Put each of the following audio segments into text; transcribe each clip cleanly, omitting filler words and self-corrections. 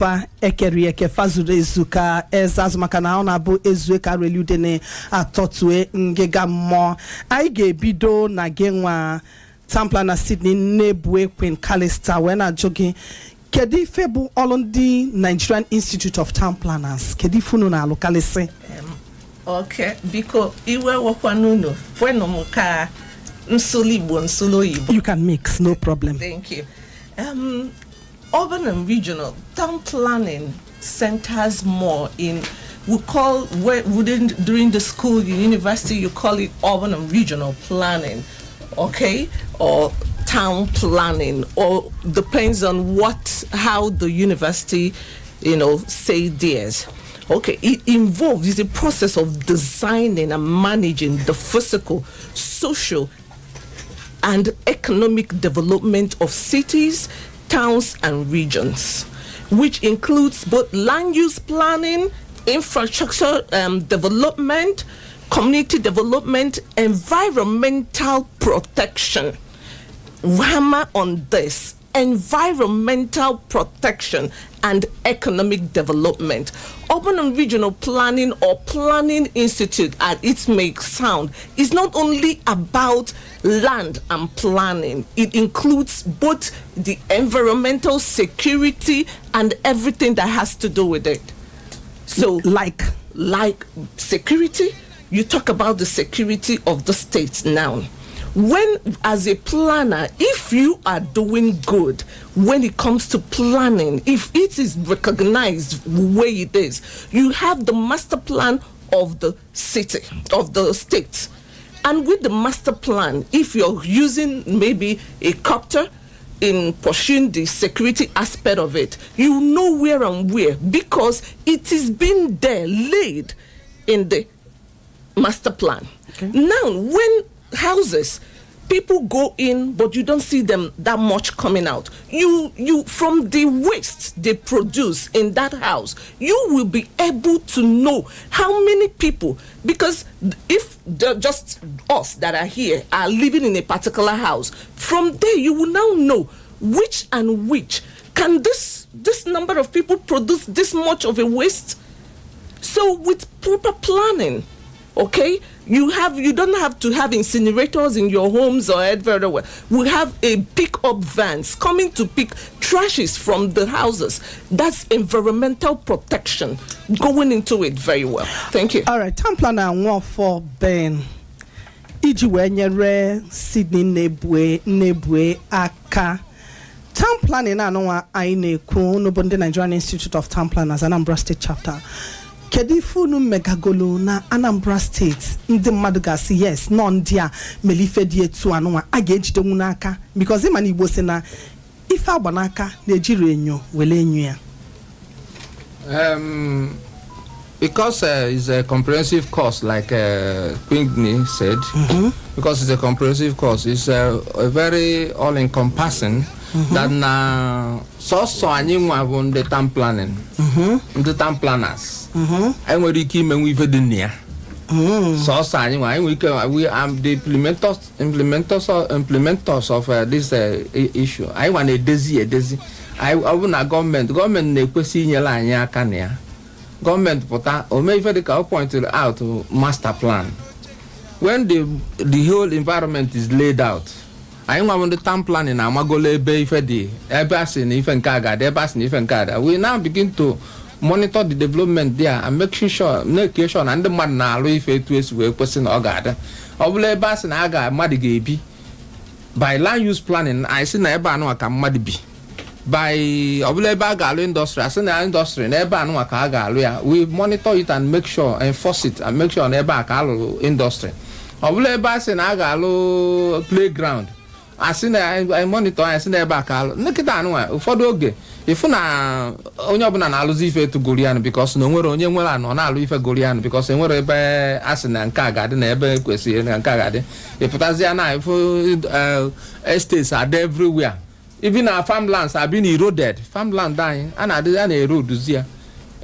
pa ekerieke fazuru ezuka ezazumaka na ona bụ ezue ka relude ne atotue ngega mmụọ anyị ga-ebido na genwa Tampla na Sydney nebue Queen Calista when ajogi kedu ife bụ ọlụ ndị Nigerian Institute of Town Planners kedu ife unu na alụkalịsị okay biko iwe wakwanuno fweno muka nsolo Igbo nsolo Oyibo you can mix no problem. Thank you. Urban and regional town planning centers more in during the school, university, you call it urban and regional planning, okay, or town planning, or depends on how the university, say theirs. Okay, it is a process of designing and managing the physical, social, and economic development of cities, towns, and regions, which includes both land use planning, infrastructure development, community development, environmental protection. Hammer on this: environmental protection and economic development. Urban and regional planning, or planning institute as it may sound, is not only about land and planning. It includes both the environmental security and everything that has to do with it. So like security, you talk about the security of the state now. When, as a planner, if you are doing good when it comes to planning, if it is recognized the way it is, you have the master plan of the city, of the state. And with the master plan, if you're using maybe a copter in pursuing the security aspect of it, you know where and where, because it is being there laid in the master plan. Okay. Now, when houses, people go in, but you don't see them that much coming out. You from the waste they produce in that house, you will be able to know how many people, because if just us that are here are living in a particular house, from there you will now know which can this number of people produce this much of a waste. So with proper planning, okay, you don't have to have incinerators in your homes or everywhere. We have a pick-up vans coming to pick trashes from the houses. That's environmental protection going into it very well. Thank you. All right, town planner one for Ben. Ijiwe nyere Sydney nebwe aka. Town planning anwa aine ku no bonde Nigerian Institute of Town Planners Anambra State chapter. Kedifunu megagolo na Anambra State ndị mmadụ gasị yes no ndia melife die tu anwa aga ejide nwu n'aka because ịma na Igbo sị na ife agba n'aka na-ejiri enyo wele enyo ya. Because it's a comprehensive course, like Queen said, because it's a comprehensive course, it's a very all-encompassing. That now so anyị nwa bụ the town planning, the town planners. I want to keep me with the near. So anyị nwa we are the implementers of this issue. I want a daisy. I want a government na-ekwesị inyela anyị aka na ya. Government pụta o mee ife dịka pointed out master plan. When the whole environment is laid out, I want the town planning na amagolo ebe ife dị ebe asị na ife nke agada ebe asị na ife nke agada. We now begin to monitor the development there and make sure na ndị mmadụ na-alụ ife etu esi wee kwesị na ọ ga-ada. Ọ bụla ebe asị na aga mmadụ ga-ebi by land use planning, I see na ebe anụ ka mmadụ bi. By obule ebe a ga-alụ industry, asị na industry na ebe anụ ka a ga-alụ ya, we monitor it and make sure, enforce it and make sure na ebe a ka alụ industry. Obule ebe asị na a ga-alụ playground, asị na monitor asị na ebe a ka alụ. Nkịta anụ ụfọdụ oge ifu na onye ọbụla na-alụzi ife etu gorianụ because na onwere onye nwere anọ na-alụ ife gorianụ because enwere ebe asị na nke a ga-adị na ebe kwesịrị na nke a ga-adị. Ịpụtazịa na ifu estates are there everywhere. Even our farmlands have been eroded. Farmland dying, and I didn't erode here.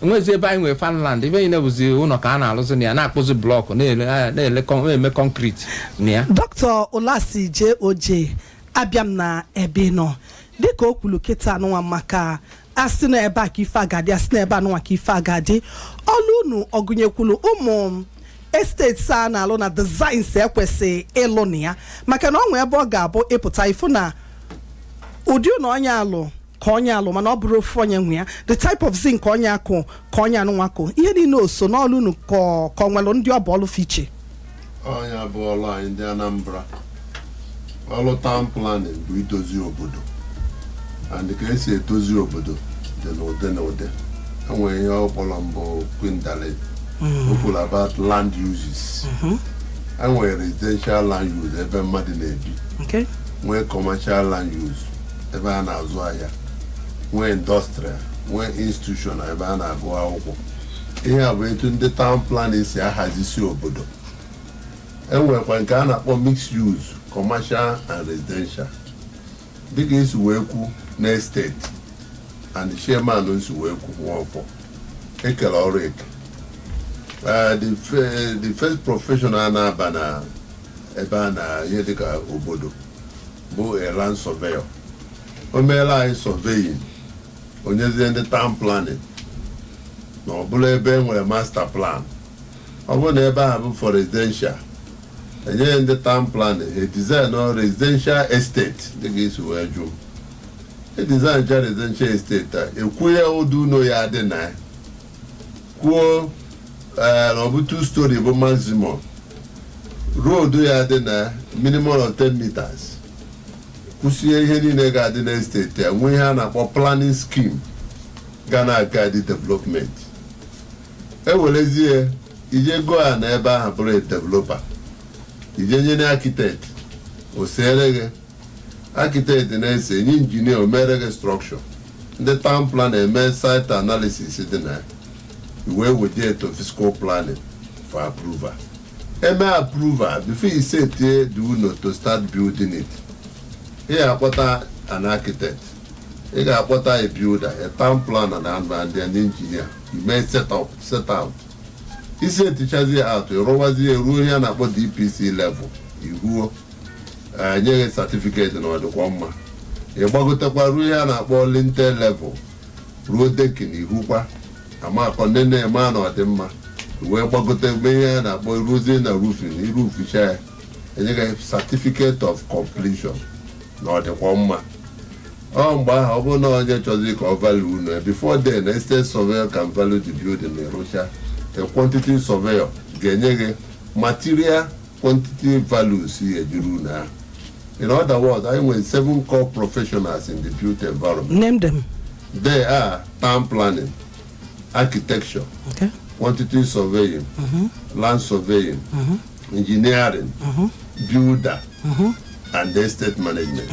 And where's the buying with farmland? Even you know, the owner canal, and I put the block on the concrete near. Dr. Olasi J.O.J. Abiamna Ebeno. Deko kuluketa no maka asina ebe a ka ife agadi asina ebe anụnwa ka ife agadi ọlụnu ọgụnyekwulu ụmụ estates a na-alụ na designs ekwesị ịlụ na ya maka na ọnwa ebe ọ ga-abụ ịpụta ifu na ụdị na onye alụ ka onye alụ mana ọ bụrụ ofu onye nwe ya the type of zinc ka onye akụ ka onye anụnwa kụ ihe niile oso n'ọlụnu ka ọ nwelụ ndị ọ bụ ọlụ fiche onye abụọla anyị ndị Anambra ọlụ town planning bụ idozi obodo and ka esi edozi obodo dị n'ụdị na ụdị enwere ihe ọkpọrọ mbụ Udala okwu about land uses enwere residential land use ebe mmadụ na-ebi nwee commercial land use ebe a na-azụ ahịa nwee industrial nwee institution ebe a na-agụ akwụkwọ ihe a bụ etu ndị town planning si ahazisi obodo enwekwa nke a na-akpọ mixed use commercial and residential dịka esi wee kwu na estate and the chairman nsi wee kwu nwafọ ekele ọrụ eke the first professional na-aba na ebe a na ihe dịka obodo bụ a land surveyor o meela anyị surveying onyezie ndị town planning na ọ bụla ebe e nwere master plan ọ bụrụ na ebe ahụ bụ for residential enye ndị town planning a design or residential estate dịka isi wee jụ a design cha residential estate a ekwuye ụdị ụlọ ya dị na kwuo na ọ bụ 2 story bụ maximum road ya dị na minimum of 10 meters kwụsie ihe niile ga-adị na estate ya nwee ihe a na-akpọ planning scheme ga na-aga dị development ewerezie ije go a na ebe ahụ bụrụ developer ije nye na architect o seere gị architect na-ese nye injinia o mere gị structure ndị town plan eme site analysis dị na iwe wejee to fiscal planning for approval eme approval before you set the uno to start building it ị ga-akpọta an architect ị ga-akpọta a builder a town planner and an engineer you may set out isi etichazi out rụwazie ruo ihe a na-akpọ DPC level ihuo nye gị certificate na ọdịkwa mma ịgbagotekwa ruo ihe a na-akpọ lintel level ruo dekin ihukwa amakọ nene eme na ọdịmma wee gbagote mgbe ihe a na-akpọ ruzie na roofing iruficha ya enye gị certificate of completion na ọdịkwa mma ọ mgbe ahụ ọ bụrụ na onye chọzi ka ọ value unu before then estate surveyor can value the building na-erocha a quantity surveyor ga-enye gị material quantity values ejuru na. In other words, I went 7 core professionals in the built environment. Name them. They are town planning, architecture, quantity surveying, land surveying, engineering, builder, and estate management.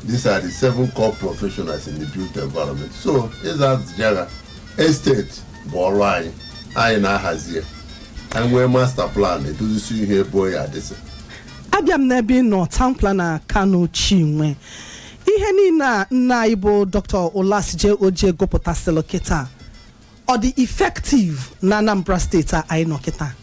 These are the 7 core professionals in the built environment. So, is that Jaga estate borai I na hazie. And we master plan it to see here boy at this. Abiam nebi no town planner Kano Chinwe. Ihe ni na Igbo Dr. Olasije Oje Gopota Seloketa. Or the effective na Anambra State I no kita.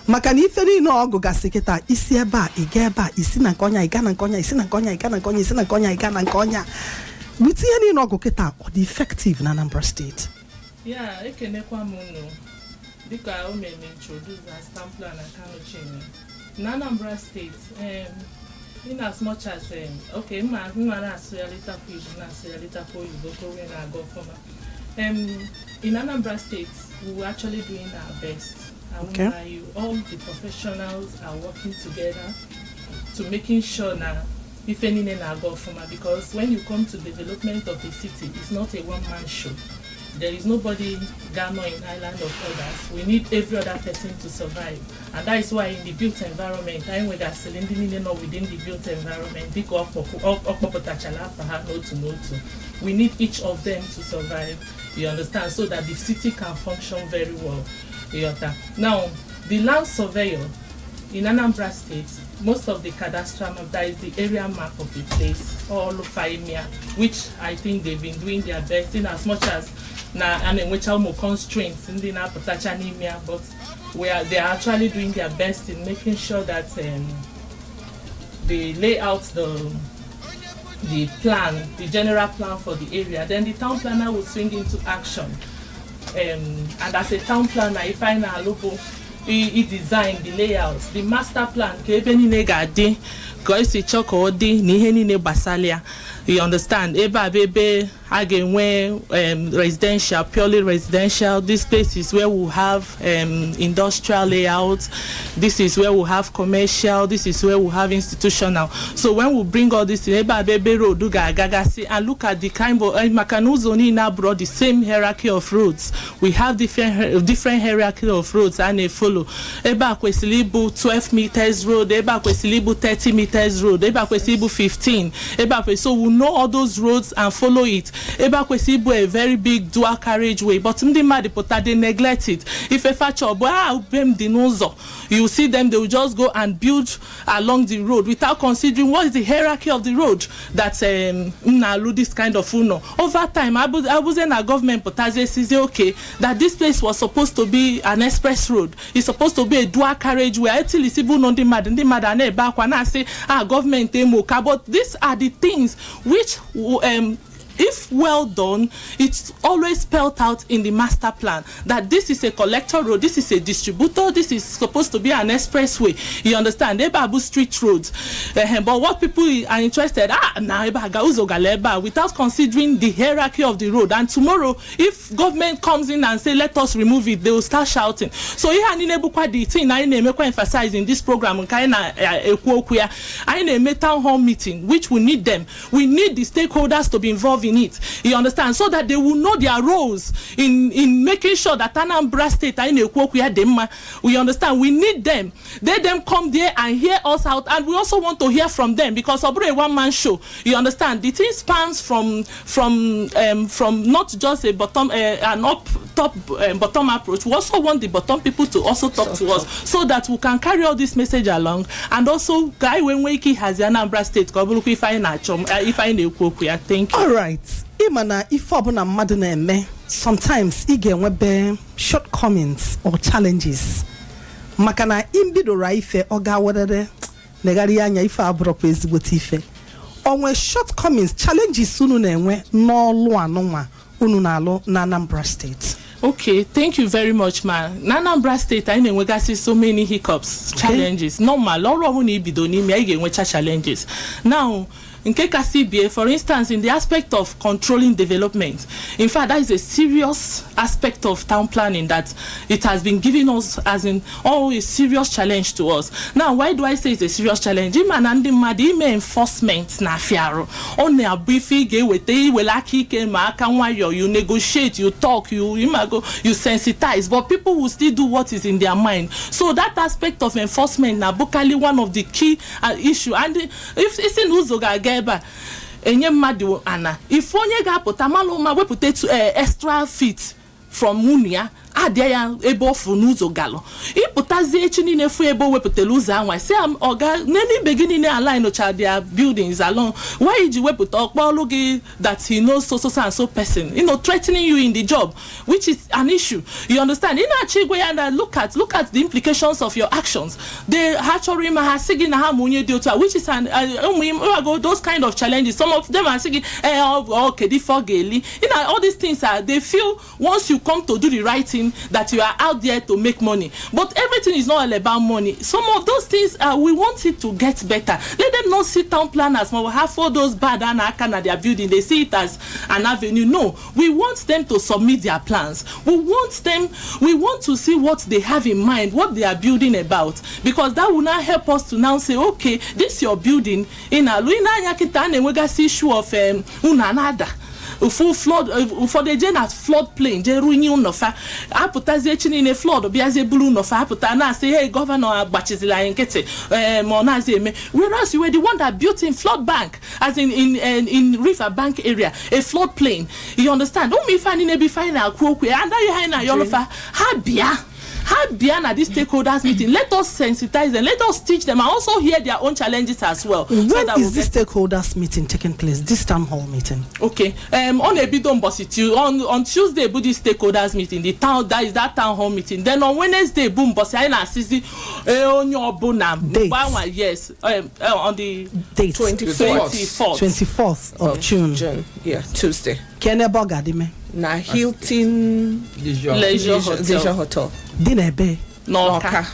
Maka ni ife ni no ogo gaseketa isi eba igeba isi na nkonya igana nkonya isi na nkonya igana nkonya isi na nkonya igana nkonya. With ihe ni no ogo kita or the effective na Anambra State. Yeah, ekenekwa muno. Dika o me introduce as town planner Kano Chinwe. In Anambra State, in as much as okay, na later for you go former. In Anambra State, we're actually doing our best. And all the professionals are working together to making sure that if any go former, because when you come to development of the city, it's not a one-man show. There is nobody Ghana in island of others. We need every other person to survive. And that is why in the built environment, time when they're selling within the built environment, we need each of them to survive. You understand? So that the city can function very well. Now, the land surveyor in Anambra State, most of the cadastral map, that is the area map of the place, all of FIMIA, which I think they've been doing their best in as much as which are more constraints in the but they are actually doing their best in making sure that they lay out the the plan, the general plan for the area, then the town planner will swing into action. And as a town planner, if I now look, he design the layouts, the master plan. You understand? Again, when residential, purely residential, this place is where we have industrial layouts, this is where we have commercial, this is where we have institutional. So when we bring all this in, and look at the kind of Makanuzoni now brought the same hierarchy of roads. We have different hierarchy of roads and they follow. Eba Kwesilibu 12 meters road, Eba Kwesilibu 30 meters road, Eba Kwesilibu 15. So we know all those roads and follow it. Eba Kwesibu a very big dual carriageway, but they neglect it. If a factor you see them, they will just go and build along the road without considering what is the hierarchy of the road that this kind of uno. Over time, I was in a government but say okay that this place was supposed to be an express road. It's supposed to be a dual carriageway. Until it's even on the mad and back when I say government but these are the things which if well done, it's always spelled out in the master plan that this is a collector road, this is a distributor, this is supposed to be an expressway. You understand? Ebabu street roads. But what people are interested, without considering the hierarchy of the road. And tomorrow, if government comes in and say, let us remove it, they will start shouting. So the thing I emphasize in this program, I town hall meeting, which we need them. We need the stakeholders to be involved in it. You understand? So that they will know their roles in making sure that Anambra State, we understand. We need them. Let them come there and hear us out, and we also want to hear from them because Obre a one-man show. You understand? The thing spans from not just a bottom an up top bottom approach. We also want the bottom people to also talk to us so that we can carry all this message along. And also, guy when Wiki has the Anambra State, if I thank you. All right. Imana ifabuna maduna me sometimes webe shortcomings or challenges. Makana imbido raife oga wadade negari anya ifa abropo ezigbote ife. Onwe shortcomings challenges sunu na enwe n'olu anonwa unu na alo na Anambra State. Okay, thank you very much, ma. Anambra State, I know we got so many hiccups, challenges. Normal, all of you bido ni me I challenges. Now, in KKCBA, for instance, in the aspect of controlling development, in fact, that is a serious aspect of town planning that it has been giving us as in a serious challenge to us. Now, why do I say it's a serious challenge? Enforcement na fiaro. On a briefing with you negotiate, you talk, you sensitize, but people will still do what is in their mind. So that aspect of enforcement na bokali one of the key issue. And if it's in Uzoga enye mmadụ ana if onye ga-apụta malụ ma wepụta extra feet from Munia adia ya ebe ofu n'ụzọ galo ịpụtazie echi niile fu ebe wepụtara ụzọ anwa si am oga neni beginning align ocha their buildings along why ji wepụta okpolu gi that he knows so and so person threatening you in the job, which is an issue. You understand? And look at the implications of your actions. They actually which is those kind of challenges. Some of them are saying okay, all these things are they feel once you come to do the right thing that you are out there to make money, but everything is not all about money. Some of those things we want it to get better. Let them not see town planners but we have all those bad and their building, they see it as an avenue. No, we want them to submit their plans. We want to see what they have in mind, what they are building about, because that will now help us to now say, okay, this your building in a issue of unanada. Full flood for the gen at flood plain, Jeruin Nofa, Aputazi in a flood, Biaze Blue Nofa, Aputana, say, hey, Governor Bachizila and Kete, Monazeme, whereas you were the one that built in flood bank, as in river bank area, a flood plain. You understand? Don't me finding a be final Akwukwo, and I Yolofa, Habia. How Biana this stakeholders meeting? Let us sensitize them. Let us teach them and also hear their own challenges as well. When is this stakeholders meeting taking place? This town hall meeting? Okay. On a bit on Tuesday, this stakeholders meeting. The town that town hall meeting. Then on Wednesday, boom, bossy I assist on your bonam. Yes. On the 24th of June. Yeah, Tuesday. Kenebo Gadime. Na Hilton Leisure Hotel. Dinebe. Noka.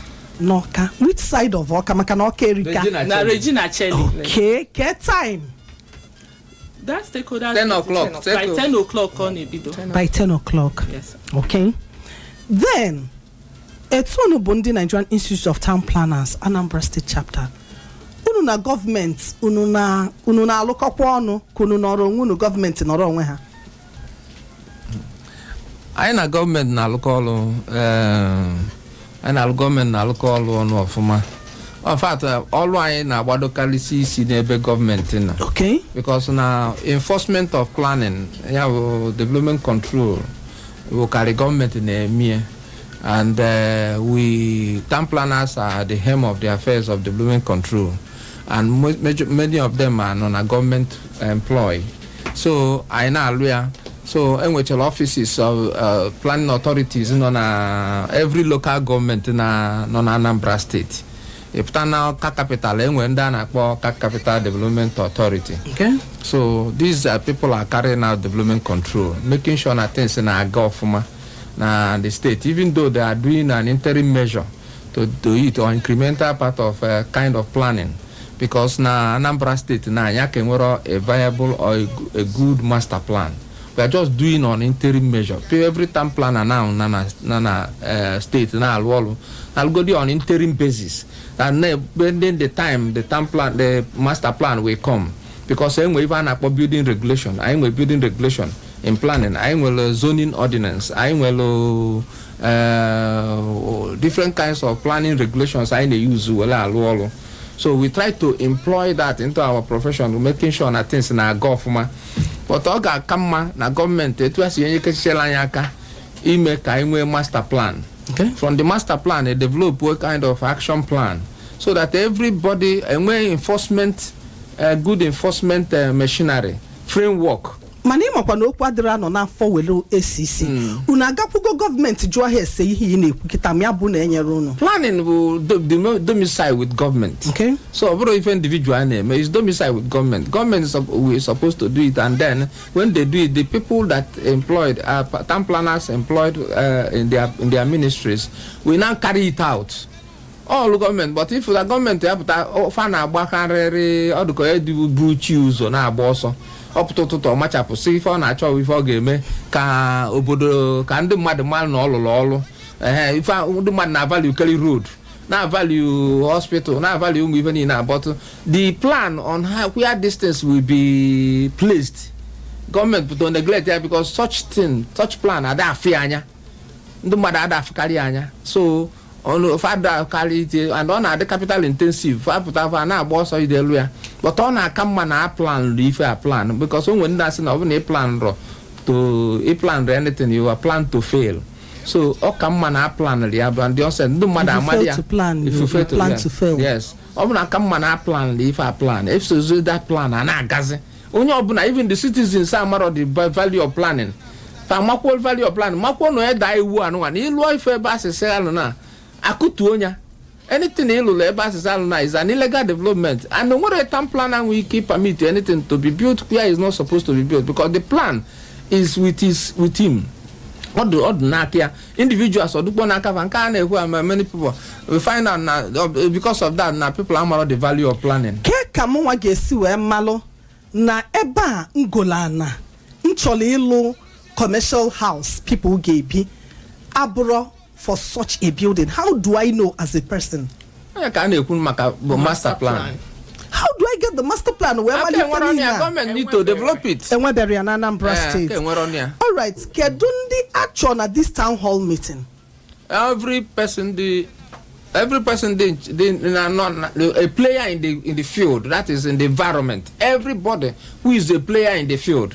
Which side of Oka? Makanoke Erika. Na Regina Chelly. Okay. Get time. That stakeholders 10 o'clock. By 10 o'clock on Ibido. By 10 o'clock. Yes. Okay. Then, Etsono Bundi Nigerian Institute of Town Planners, Anambra State Chapter. Ununa government, ununa alokokwa onu, kununoro unu government noro onwe ha. Anyị na gọọmenti na-alụkọ ọrụ ọnụ ọfụma. In fact, ọrụ anyị na-agbadokarịsị isi n'ebe gọọmenti nọ. Okay. Because na enforcement of planning, development control, we carry government na-eme. And town planners are the helm of the affairs of development control. And many of them are non-government employed. So I know so NHL offices of planning authorities every local government in Anambra State. If now capital capital development authority. Okay. So these people are carrying out development control, making sure that things in the state, even though they are doing an interim measure to it or incremental part of kind of planning. Because na Anambra State na a viable or a good master plan. We are just doing on interim measure. Every time planner now state na I'll go on interim basis. And then the time the master plan will come. Because I even building regulation. I am building regulation in planning. I will zoning ordinance. I will different kinds of planning regulations I use. So we try to employ that into our profession, making sure that things na government. But oga kama na government etu asi yenye kesela nyaka ime ka inwe master plan. Okay. From the master plan, they develop a kind of action plan so that everybody enforcement, good enforcement machinery framework. Mani makwa no kwadra no na afọ welu ACC. Una agakwugo government jụọ ha ese ihe ị na-ekwu kita me abu na enyere unu. Planning will domicile with government. Okay. So if individual name is domicile with government. Government is supposed to do it, and then when they do it, the people that employed town planners employed in their ministries will now carry it out. All government, but if the government have to fan agbakarịrị ọdụkọ edu bruchi ụzọ na-agba ọsọ ọpụtụtụ machapụ si ife ọ na-achọ ife ọ ga-eme ka obodo ka ndị mmadụ mmadụ na ọlụlụ ife ndị mmadụ na-value carry road, na-value hospital, na-value ụmụ ife niile, but the plan on how where distance will be placed, government put on neglect there because such plan ada afi anya ndị mmadụ ada afụkarị anya. So on father carry it and on the capital intensive for na boss or the but on a come na plan if a plan because when that's not a plan to a plan anything you are plan to fail. So come na plan the and the said no matter to plan if you fail to fail. Yes. Obuna come na plan if a plan if so that plan and gaze only obuna even the citizens are more of the value of planning. Fa value of plan makwo no e dai wu anu an ilu ife ba se na Akuko anything is an illegal development, and no a town planner will keep permit anything to be built where is not supposed to be built because the plan is with him. What the individuals or many people we find out now because of that now people are more the value of planning. Ke kamuwa gesi we malo na eba ngolana nchole ilu commercial house people gebi abro for such a building. How do I know as a person? Master plan. How do I get the master plan? Where government need to develop it. And where there in Anambra State. All right. Kedundi action at this town hall meeting. Every person a player in the field, that is in the environment. Everybody who is a player in the field.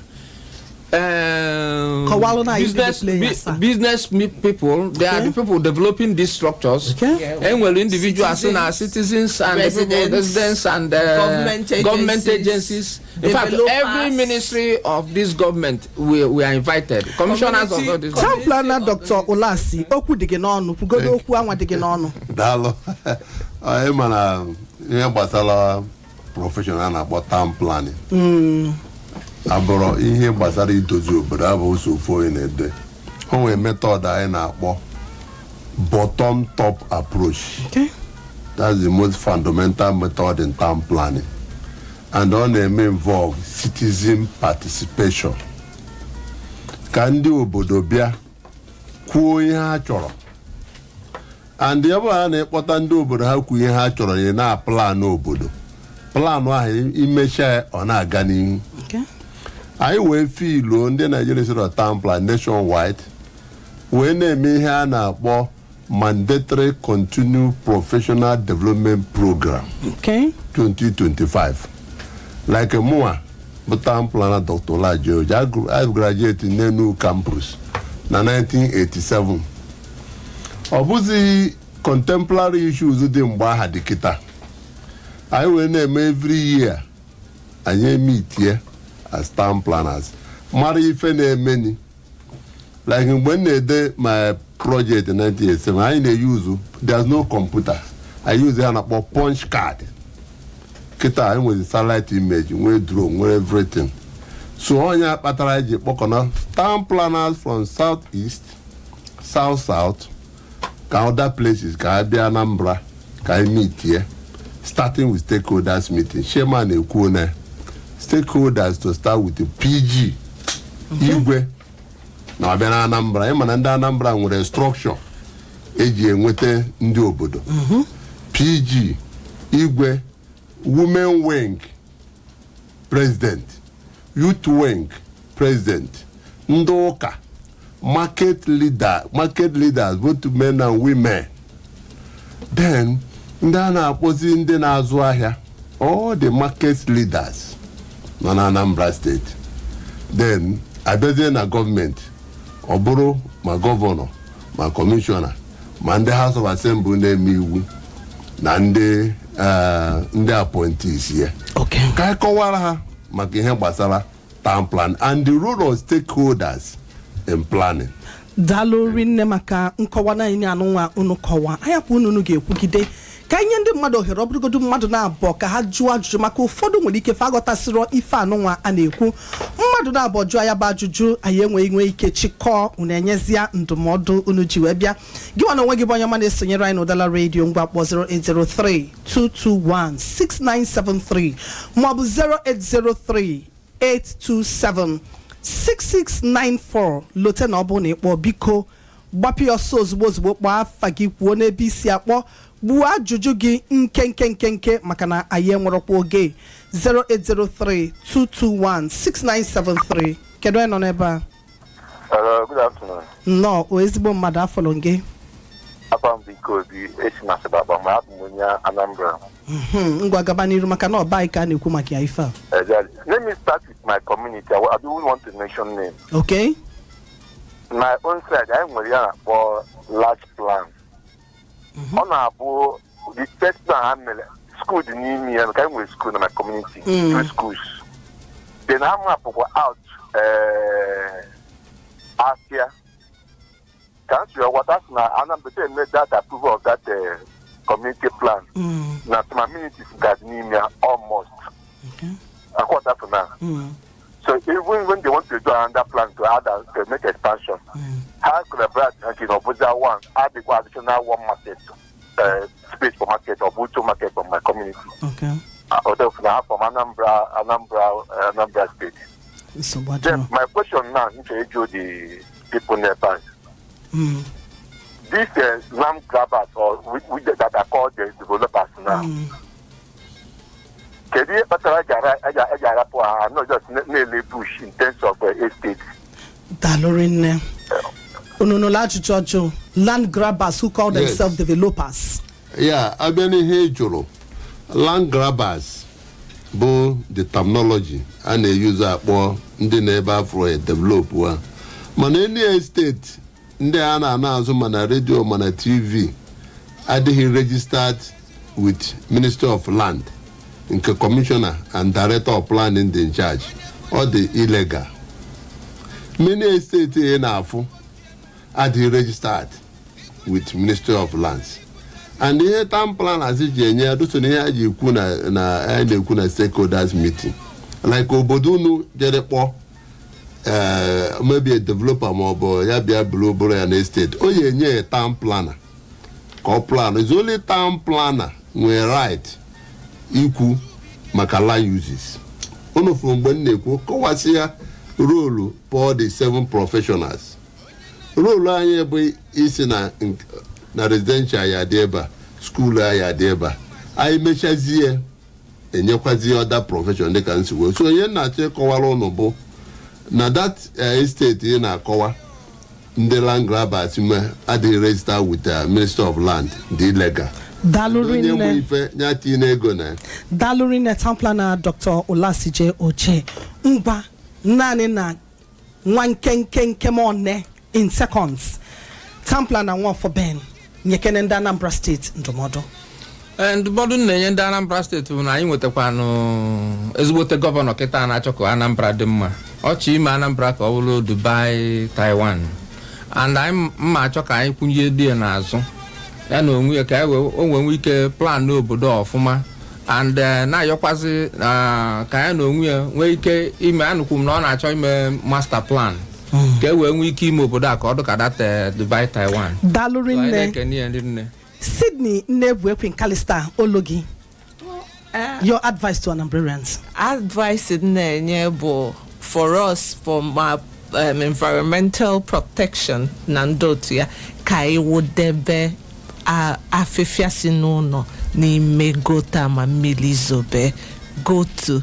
business people. They are the people developing these structures. And well, individuals and citizens and residents and government agencies. In fact, every ministry of this government we are invited. Commissioners of all this. Town planner Dr. Olasi, oku dige n'onu, pugodo oku anwa dige n'onu. Dalo. Emana ihe gbasara professional na town planning. Abụrụ ihe gbasara idozi obodo abụ usoro na-ede. O nwere method anyị na-akpọ bottom top approach. Okay. That's the most fundamental method in town planning. And ọ na-eme involve citizen participation. Ka ndị obodo bịa kwuo ihe ha chọrọ. And ebe a na-ekpọta ndị obodo ha kwuo ihe ha chọrọ ya na plan obodo. Plan ahụ imecha ọ na-aga n'ihu. I will feel ndị Nigeria sort of town plan nationwide when na-eme ihe a na-akpọ mandatory continuous professional development program 2025 like mụa bụ town planner Dr. Olaji I graduated in Nenu campus na 1987 ọ bụzi contemporary issues dị mgbe aha dị kịta anyị wee na-eme every year anyị meet here as town planners. Mari ife na-emeni. Like when they did my project in 1987, I use there's no computer. I use a punch card. Kita with the satellite image, we drone, we everything. So on your pataraji pokona town planners from southeast, south, other places, Kabia Anambra, can meet here, starting with stakeholders meeting. Shema ne kune. Stakeholders to start with the PG. Igwe. Na abịa na Anambra. Ịma na ndị Anambra nwere structure eji enwete ndị obodo. PG, Igwe, Women Wing, President, Youth Wing, President, ndị ụka, market leaders, both men and women. Then, ndị a na-akpọzi ndị na-azụ ahịa, all the market leaders. Na Anambra State. Then I bezie na government oburu ma governor ma commissioner ma ndị House of Assembly na-eme iwu na ndị appointees here. Okay. Ka kọwara ha maka ihe gbasara town plan and the role of stakeholders in planning. Dalori nne maka nkọwa na anyị anụnwa unu kọwa. Ayapụ unu ga-ekwugide ka nye ndị mmadụ ohere ọbụrụgodu mmadụ na-abọ ka ha jụọ ajụjụ maka ụfọdụ nwere ike fagotasịrọ ife anụnwa a na-ekwu mmadụ na-abọ jụọ ya bụ ajụjụ anyị enwe ike chịkọọ unu enyezia ndụmọdụ unu ji wee bịa gị nwa na onwe gị bụ onye ọma na-esonyere anyị n'Udala Radio ngwa kpọ 08032216973 maọbụ 08038276694 lote na ọ bụ na ịkpọ biko gbapị ọsọ ozugbo kpọọ afa gị kwuo n'ebe isi akpọ gbuo ajụjụ gị nke maka na anyị enwerọkwa oge 08032216973 kedu onye nọ n'ebe a? Good afternoon. No, o ezigbo mmadụ afọlọ gị. Afam biko bi esimasi baba ma abụ onye Anambra. Ngwa gaba n'iru maka na ọba ka na-ekwu maka ya ife a. Let me start with my community. I don't want to mention name. Okay. My own side, I nwere ya for large plan. On abu the first plan school the new year, I went school in my community, 2 schools. Then I'm out Asia. Can't you what that's now? And I'm made that approval of that community plan. Now to my community that new year almost. I got that for now. So even when they want to do another plan to add to make expansion, how could a brand one add the additional one market space for market or Buto market from my community? Okay. Although from Anambra State. So what? Then my question now is to the people nearby. These land grabbers or that are called the developers now. Can you not just nearly bush in terms of estate? Dalorin. Land grabbers who call themselves developers. Yeah, I've been here, Jolo. Land grabbers. bụ the terminology a na-eyuzu akpọ ndị na-ebe afro develop wa mana any state ndị a na-azụ mana radio mana TV adịghị registered with Ministry of Land nke Commissioner and Director of Planning dị in charge ọ dị illegal. Many states na-afụ adịghị registered with Ministry of Lands. And ihe town planners ji enye aduso na ihe a ji ekwu na-ekwu na stakeholders meeting like obodo unu jere kpọ maybe a developer ma ọ bụ ya bịa bụrụ ya na estate o ya enye town planner ka ọ plan is only town planner nwere right ikwu maka land uses. Unu fụrụ mgbe m na-ekwu kọwasị ya rolu for the 7 professionals. Rolu anyị bụ isi na residential ya dị ebe a school ya dị ebe a anyị mechazie enyekwazie other profession dịka nsiwo. So onye na-achọ ịkọwara ụnụ bụ na that estate ị na-akọwa ndị land grabbers adịghị register with the Ministry of Land dị illegal. Dalurine town planner Dr. Olasije Oche ngwa nani na nwankenkenkemone in seconds. Town planner one for Ben nyekene ndị Anambra State ndụmọdụ. Ndụmọdụ na-enye ndị Anambra State bụ na anyị nwetakwanụ ezigbote gọvanọ kịta na-achọ ka Anambra dị mma. Ọchị ime Anambra ka ọ bụrụ Dubai, Taiwan. And anyị mma achọ ka anyị kwụnye dị n'azụ. Ya na onwe ka o nwe ike plan n'obodo ọfụma and na-ayọkwazi ka ya na onwe nwee ike ime anụkwu m na ọ na-achọ ime master plan ka e wee nwee ike ime obodo a ka ọ dịka data Dubai, Taiwan. Dalurinne Sydney Nnebuekwe Calista Ologi, your advice to Anambrarians? Advice na-enye bụ for us from environmental protection na ndotu ya ka iwu debe afifia si n'ụlọ n'ime gota ma mmiri zobe go to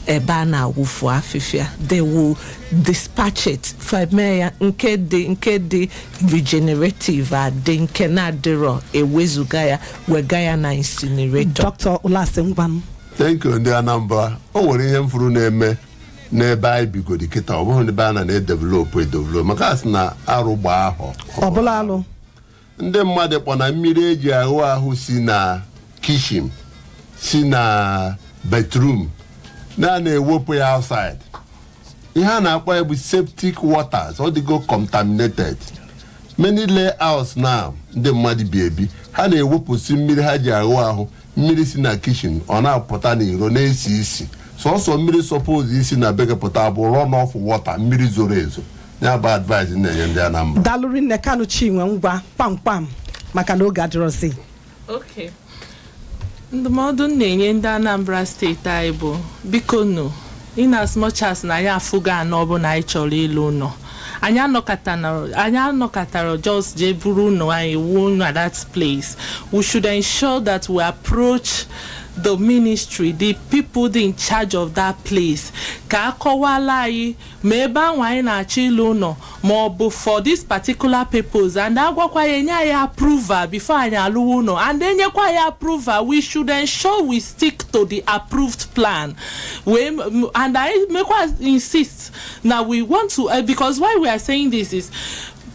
ebe a na-awụfu afifia. They will dispatch it ya nke dị regenerative adị nke na-adịrọ ewezuga ya wega ya na incinerator. Dr. Olase Ngwan. Thank you ndị Anambra. O nwere ihe mfuru na-eme n'ebe anyị bigodi kịta ọ bụghị n'ebe a na-edevelop maka asị na arụ gbaa ahụ ọbụla alụ ndị mmadụ kpọ na mmiri eji ahụ si na kitchen si na bedroom na-ewepụ ya outside. Ihe a na-akpọ ya bụ septic waters ọ dịgo contaminated. Many layouts now ndị mmadụ bi ebi ha na-ewepụsi mmiri ha ji ahụ mmiri si na kitchen ọ na-apụta n'iro na-esi isi sọsọ mmiri suppose isi na bekepụta bụ run off water mmiri zoro ezo. Ya bụ advice na-enye ndị Anambra. Dalurinne Kanu Chinwe ngwa kpamkpam maka na oge adịrọzi. Okay. Ndụmọdụ na-enye ndị Anambra steeti anyị bụ biko no in as much as na ya afụga anọ bụ na anyị chọrọ ịlụ ụlọ anyị anọkọtara just je buru ụlọ anyị wuo ụlọ at that place. We should ensure that we approach the ministry, the people in charge of that place ka akọwala anyị ma ebe ahụ anyị na-achọ ịlụ ụlọ ma ọ bụ for this particular purpose and agwakwa ya enye anyị approval before anyị alụwa ụlọ and enyekwa ya approval. We should ensure we stick to the approved plan and I insist now we want to because why we are saying this is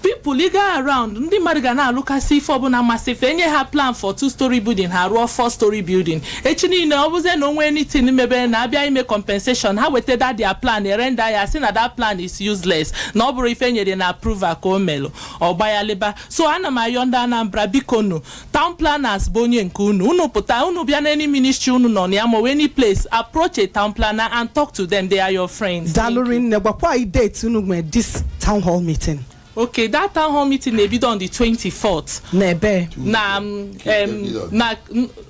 people legal around ndị mmadụ ga na-alụkasị ife ọbụla masife enye ha plan for 2-story building ha rụọ 4-story building echi niile ọ bụzie na onwe anything mebere na abịa ime compensation ha weteda their plan erenda ya si na that plan is useless na ọ bụrụ ife nyere na approval ka o melụ ọgba ya leba. So ana m ayọ ndị Anambra biko nu town planners bụ onye nke unu pụta unu bịa na any ministry unu nọ na ya ma any place approach a town planner and talk to them. They are your friends. Dalurinne gwakwa date unu nwe this town hall meeting. Okay, that town hall meeting may be on the 24th. Nebe.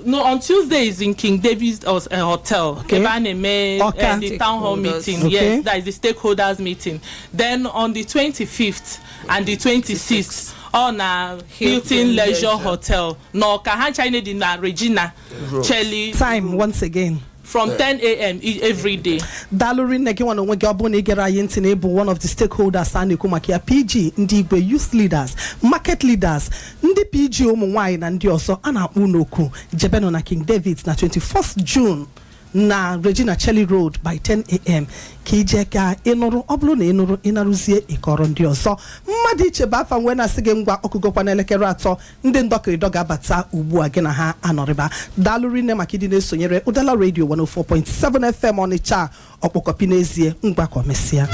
No, on Tuesday is in King David's hotel. Okay. The town hall meeting. Okay. Yes, that is the stakeholders meeting. Then on the 25th and the 26th on Hilton Leisure Hotel. No, Kahan China di na Regina. Chelly. Time once again. From 10 a.m. every day. Dalurinne Giwano Wegabone Gerayentin Ebu, one of the stakeholders, Sani Kumakia PG, Ndigwe youth leaders, market leaders, Ndi PG Omuwai and Dioso, Anna Unoku, Jebeno na King David's na 21st June. na Regina Cheli Road by 10 a.m. ka ije ka ịnụrụ ọ bụrụ na ịnụrụ ịnarụzie ịkọrọ ndị ọzọ mmadụ iche bụ afa nwe na-asị gị ngwa ọkụgokwa n'elekere 3 ndị ndọkịrịdọ ga-abata ugbu a gị na ha anọrịba daalụ rinne maka ịdị na-esonyere Udala Radio 104.7 FM Onitsha ọkpọkọpi n'ezie ngwa ka o mesịa